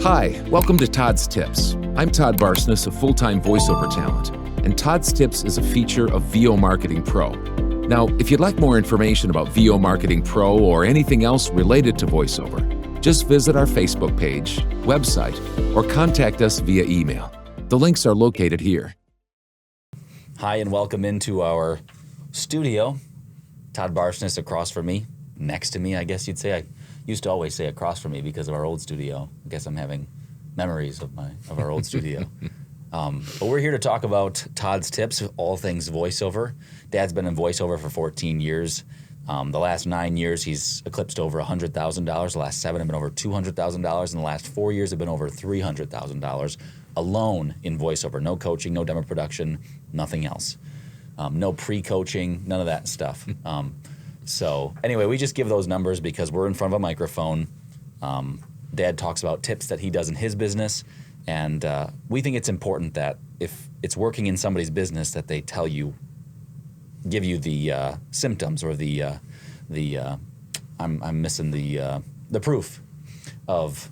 Hi, welcome to Todd's Tips. I'm Todd Barsness, a full-time voiceover talent, and Todd's Tips is a feature of VO Marketing Pro. Now, if you'd like more information about VO Marketing Pro or anything else related to voiceover, just visit our Facebook page, website, or contact us via email. The links are located here. Hi, and welcome into our studio. Todd Barsness across from me, next to me, I guess you'd say. I used to always say across from me because of our old studio. I guess I'm having memories of our old studio. But we're here to talk about Todd's Tips, all things voiceover. Dad's been in voiceover for 14 years. The last 9 years, he's eclipsed over $100,000. The last 7 have been over $200,000. And the last 4 years have been over $300,000 alone in voiceover. No coaching, no demo production, nothing else. No pre-coaching, none of that stuff. So anyway, we just give those numbers because we're in front of a microphone. Dad talks about tips that he does in his business. And we think it's important that if it's working in somebody's business that they tell you, give you the symptoms or I'm missing the proof of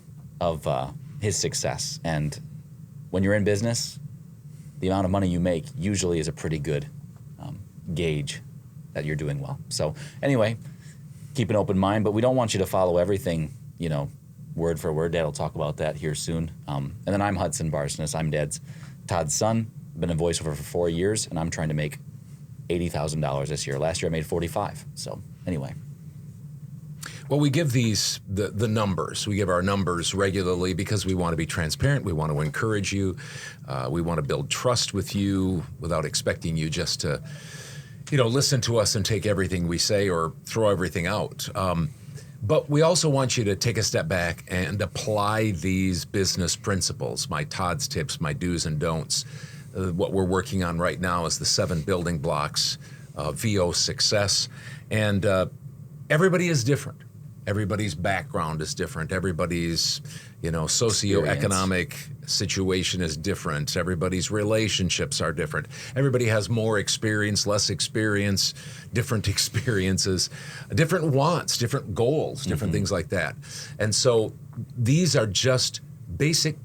his success. And when you're in business, the amount of money you make usually is a pretty good gauge that you're doing well. So anyway, keep an open mind, but we don't want you to follow everything, word for word. Dad will talk about that here soon. And then I'm Hudson Barsness. I'm Todd's son. Been in voiceover for 4 years, and I'm trying to make $80,000 this year. Last year I made 45. So anyway. Well, we give the numbers. We give our numbers regularly because we want to be transparent. We want to encourage you. We want to build trust with you without expecting you just to, listen to us and take everything we say or throw everything out. But we also want you to take a step back and apply these business principles, my Todd's Tips, my do's and don'ts. What we're working on right now is the 7 building blocks of VO success. And everybody is different. Everybody's background is different. Everybody's, socioeconomic situation is different. Everybody's relationships are different. Everybody has more experience, less experience, different experiences, different wants, different goals, different things like that. And so these are just basic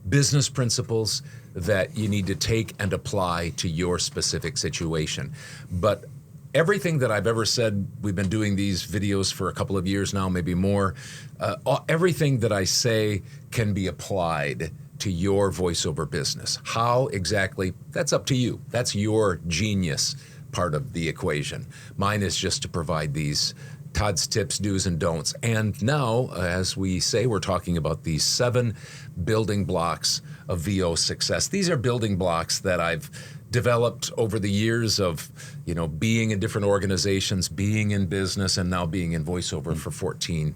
business principles that you need to take and apply to your specific situation. But everything that I've ever said, we've been doing these videos for a couple of years now, maybe more. Everything that I say can be applied to your voiceover business. How exactly? That's up to you. That's your genius part of the equation. Mine is just to provide these Todd's Tips, do's and don'ts. And now, as we say, we're talking about these 7 building blocks of VO success. These are building blocks that I've developed over the years of, being in different organizations, being in business, and now being in voiceover for 14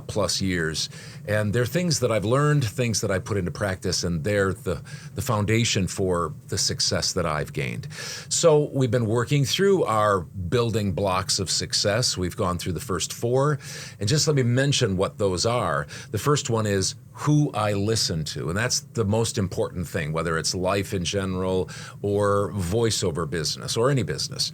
plus years. And they're things that I've learned, things that I put into practice, and they're the foundation for the success that I've gained. So we've been working through our building blocks of success. We've gone through the first 4, and just let me mention what those are. The first one is who I listen to, and that's the most important thing, whether it's life in general or voiceover business or any business.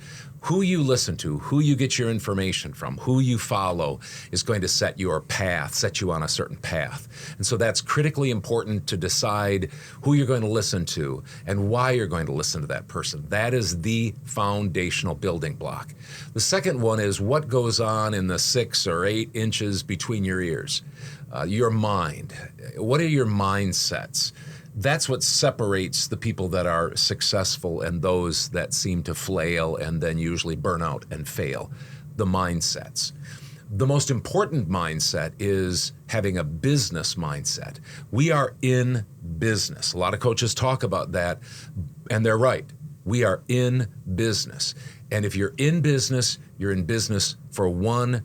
Who you listen to, who you get your information from, who you follow is going to set your path, set you on a certain path. And so that's critically important to decide who you're going to listen to and why you're going to listen to that person. That is the foundational building block. The second one is what goes on in the 6 or 8 inches between your ears. Your mind. What are your mindsets? That's what separates the people that are successful and those that seem to flail and then usually burn out and fail. The mindsets. The most important mindset is having a business mindset. We are in business. A lot of coaches talk about that, and they're right. We are in business. And if you're in business for one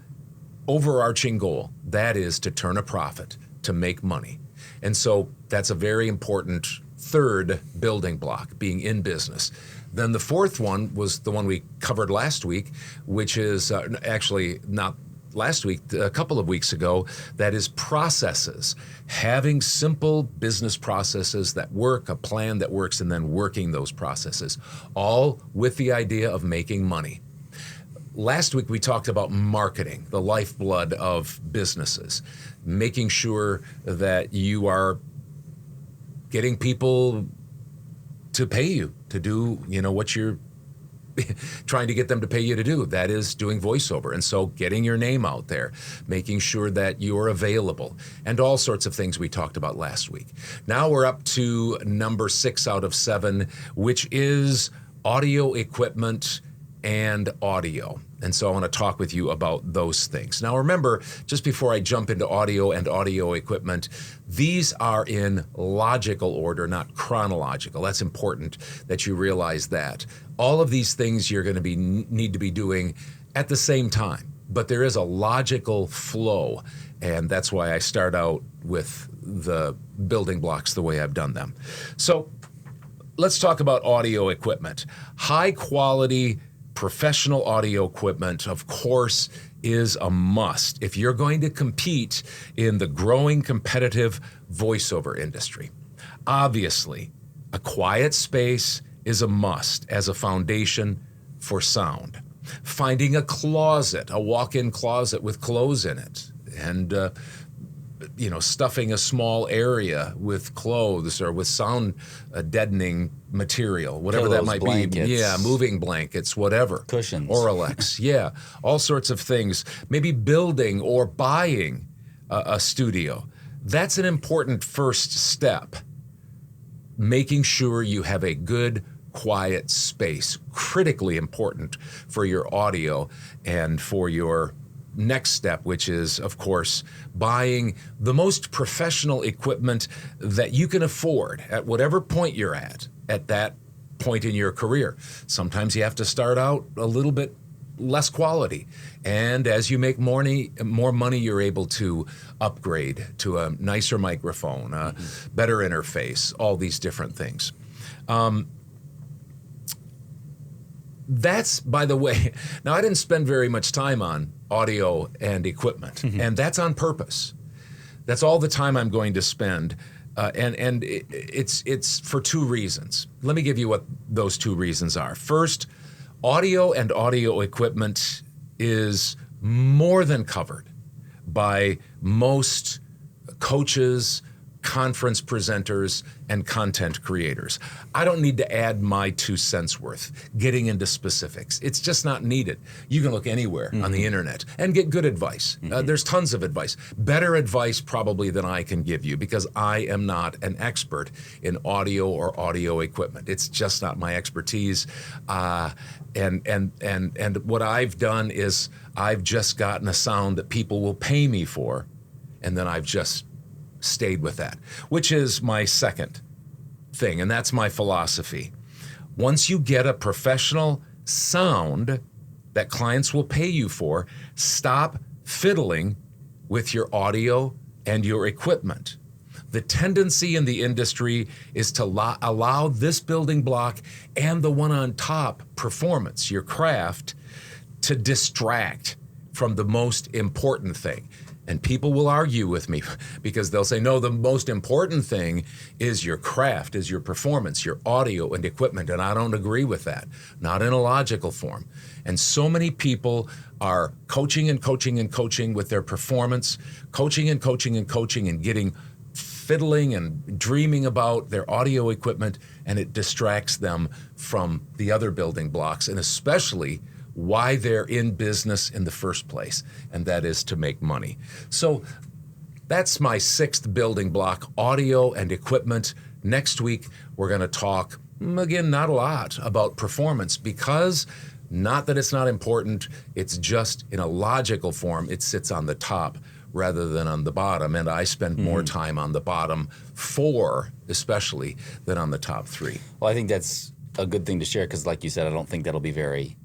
overarching goal. That is to turn a profit, to make money. And so that's a very important third building block, being in business. Then the fourth one was the one we covered last week, which is actually not last week, a couple of weeks ago, that is processes. Having simple business processes that work, a plan that works, and then working those processes, all with the idea of making money. Last week we talked about marketing, the lifeblood of businesses, making sure that you are getting people to pay you to do, what you're trying to get them to pay you to do. That is doing voiceover. And so getting your name out there, making sure that you're available, and all sorts of things we talked about last week. Now we're up to number 6 out of 7, which is audio equipment and audio. And so I want to talk with you about those things. Now remember, just before I jump into audio and audio equipment, these are in logical order, not chronological. That's important that you realize that. All of these things you're going to need to be doing at the same time, but there is a logical flow, and that's why I start out with the building blocks the way I've done them. So let's talk about audio equipment. High quality professional audio equipment, of course, is a must if you're going to compete in the growing competitive voiceover industry. Obviously, a quiet space is a must as a foundation for sound. Finding a closet, a walk-in closet with clothes in it, and stuffing a small area with clothes or with sound deadening material, whatever Pillows, that might blankets. be. Yeah, moving blankets, whatever. Cushions. Oralex, yeah, all sorts of things. Maybe building or buying a studio. That's an important first step. Making sure you have a good, quiet space, critically important for your audio and for your next step, which is, of course, buying the most professional equipment that you can afford at whatever point you're at that point in your career. Sometimes you have to start out a little bit less quality. And as you make more money, you're able to upgrade to a nicer microphone, a better interface, all these different things. That's, by the way, now I didn't spend very much time on audio and equipment, and that's on purpose. That's all the time I'm going to spend, and it's for 2 reasons. Let me give you what those 2 reasons are. First, audio and audio equipment is more than covered by most coaches, conference presenters, and content creators. I don't need to add my 2 cents worth getting into specifics. It's just not needed. You can look anywhere on the internet and get good advice. There's tons of advice. Better advice probably than I can give you, because I am not an expert in audio or audio equipment. It's just not my expertise. And what I've done is I've just gotten a sound that people will pay me for, and then I've just stayed with that, which is my second thing, and that's my philosophy. Once you get a professional sound that clients will pay you for, stop fiddling with your audio and your equipment. The tendency in the industry is to allow this building block and the one on top, performance, your craft, to distract from the most important thing. And people will argue with me because they'll say, no, the most important thing is your craft, is your performance, your audio and equipment. And I don't agree with that, not in a logical form. And so many people are coaching and coaching and coaching with their performance, coaching and coaching and coaching and getting fiddling and dreaming about their audio equipment, and it distracts them from the other building blocks, and especially why they're in business in the first place, and that is to make money. So that's my 6th building block, audio and equipment. Next week, we're going to talk, again, not a lot about performance, because not that it's not important, it's just in a logical form, it sits on the top rather than on the bottom, and I spend more time on the bottom 4, especially, than on the top 3. Well, I think that's a good thing to share, because like you said, I don't think that'll be very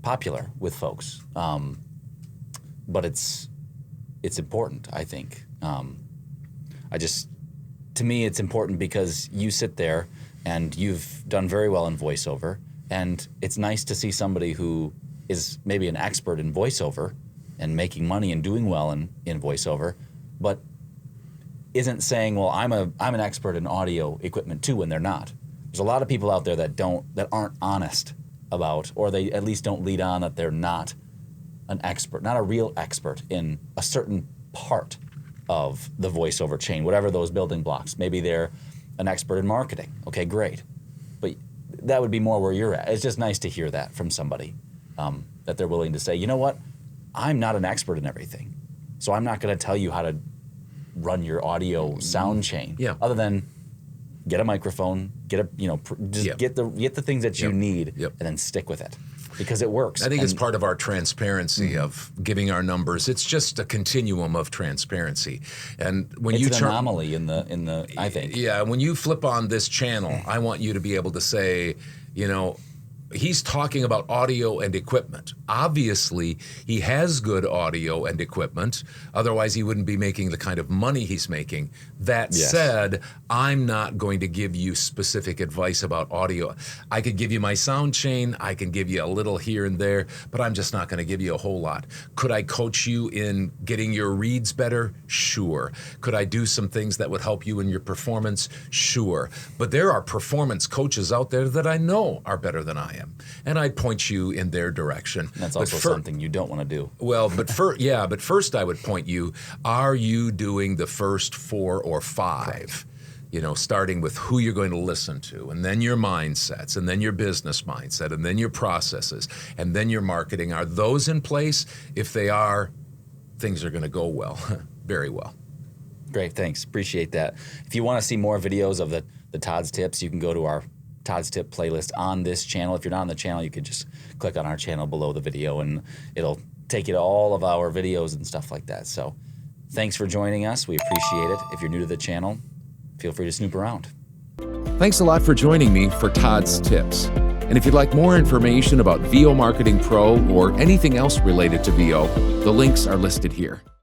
popular with folks, but it's important, I think. To me, it's important because you sit there and you've done very well in voiceover, and it's nice to see somebody who is maybe an expert in voiceover and making money and doing well in voiceover, but isn't saying, well, I'm an expert in audio equipment too, when they're not. There's a lot of people out there that aren't honest about, or they at least don't lead on that they're not an expert, not a real expert in a certain part of the voiceover chain, whatever those building blocks. Maybe they're an expert in marketing. Okay, great. But that would be more where you're at. It's just nice to hear that from somebody, that they're willing to say, you know what, I'm not an expert in everything, so I'm not going to tell you how to run your audio sound chain. Yeah. Other than get a microphone, get the things that you need, and then stick with it, because it works. I think it's part of our transparency of giving our numbers. It's just a continuum of transparency. And when it's you an anomaly in the I think. Yeah, when you flip on this channel, I want you to be able to say, you know, he's talking about audio and equipment. Obviously, he has good audio and equipment. Otherwise, he wouldn't be making the kind of money he's making. That said, I'm not going to give you specific advice about audio. I could give you my sound chain. I can give you a little here and there, but I'm just not going to give you a whole lot. Could I coach you in getting your reads better? Sure. Could I do some things that would help you in your performance? Sure. But there are performance coaches out there that I know are better than I am. And I'd point you in their direction. That's also something you don't want to do. Well, but first I would point you, are you doing the first 4 or 5? Correct. You know, starting with who you're going to listen to, and then your mindsets, and then your business mindset, and then your processes, and then your marketing. Are those in place? If they are, things are going to go well, very well. Great, thanks. Appreciate that. If you want to see more videos of the Todd's Tips, you can go to our Todd's Tip playlist on this channel. If you're not on the channel, you could just click on our channel below the video, and it'll take you to all of our videos and stuff like that. So thanks for joining us. We appreciate it. If you're new to the channel, feel free to snoop around. Thanks a lot for joining me for Todd's Tips. And if you'd like more information about VO Marketing Pro or anything else related to VO, the links are listed here.